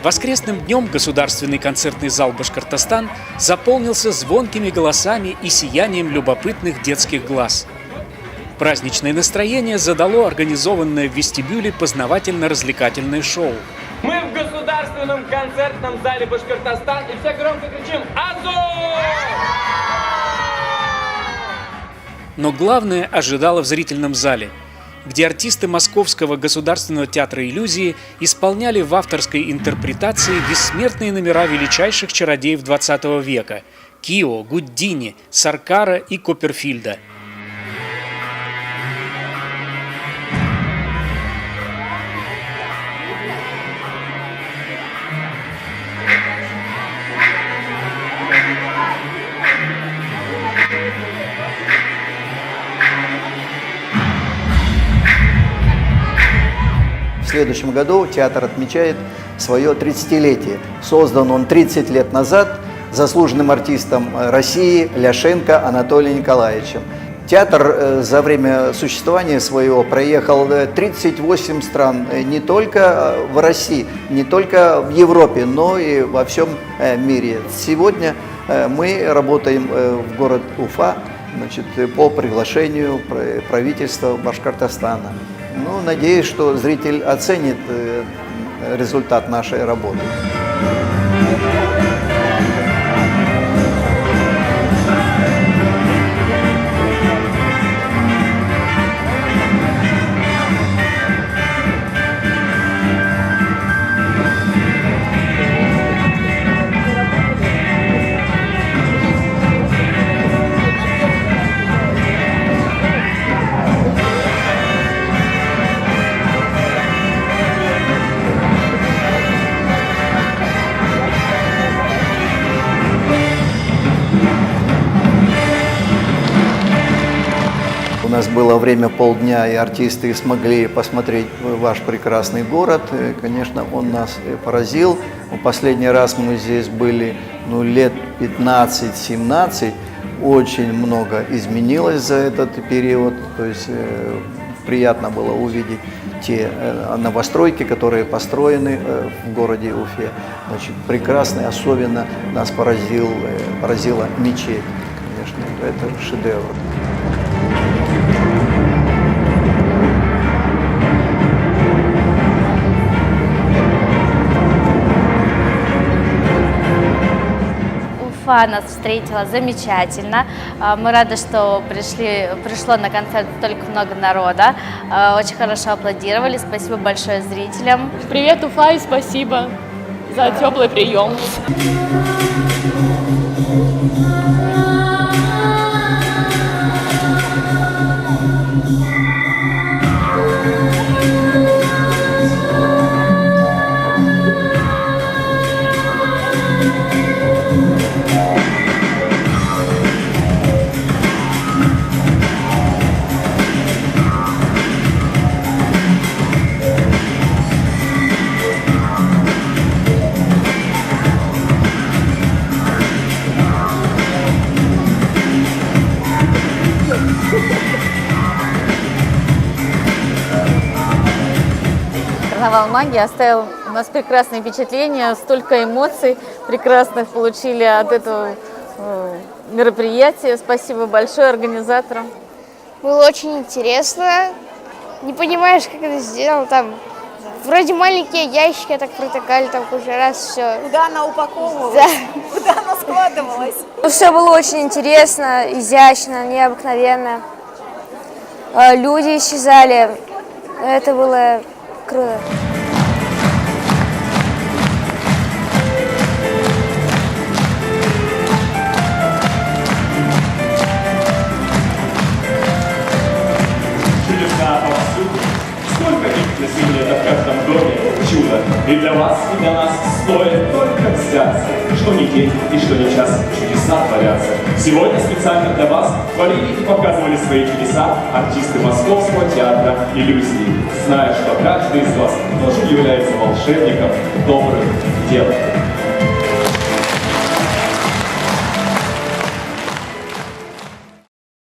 Воскресным днем Государственный концертный зал «Башкортостан» заполнился звонкими голосами и сиянием любопытных детских глаз. Праздничное настроение задало организованное в вестибюле познавательно-развлекательное шоу. Мы в Государственном концертном зале «Башкортостан» и все громко кричим «Азов!». Но главное ожидало в зрительном зале, где артисты Московского государственного театра иллюзии исполняли в авторской интерпретации бессмертные номера величайших чародеев XX века – Кио, Гудини, Саркара и Копперфильда. В следующем году театр отмечает свое 30-летие. Создан он 30 лет назад заслуженным артистом России Ляшенко Анатолием Николаевичем. Театр за время существования своего проехал 38 стран не только в России, не только в Европе, но и во всем мире. Сегодня мы работаем в город Уфа, по приглашению правительства Башкортостана. Надеюсь, что зритель оценит результат нашей работы. У нас было время полдня, и артисты смогли посмотреть ваш прекрасный город. Конечно, он нас поразил. Последний раз мы здесь были лет 15-17. Очень много изменилось за этот период. То есть приятно было увидеть те новостройки, которые построены в городе Уфе. Прекрасно, особенно нас поразила мечеть. Конечно, это шедевр. Уфа нас встретила замечательно. Мы рады, что пришло на концерт столько много народа. Очень хорошо аплодировали. Спасибо большое зрителям. Привет, Уфа, и спасибо за теплый прием. Карнавал магии оставил у нас прекрасное впечатление, столько эмоций прекрасных получили от этого мероприятия. Спасибо большое организаторам. Было очень интересно. Не понимаешь, как это сделал. Там вроде маленькие ящики так протыкали, там уже раз все. Куда она упаковывалась? Да. Куда она складывалась? Все было очень интересно, изящно, необыкновенно. Люди исчезали. Это было круто. Чудеса повсюду, сколько их на земле, в каждом доме чудо. И для вас, и для нас стоит только взяться, что ни день и что ни час чудеса творятся. Сегодня специально для вас творили и показывали свои чудеса артисты Московского театра иллюзии, зная, что каждый из вас тоже является волшебником добрых дел.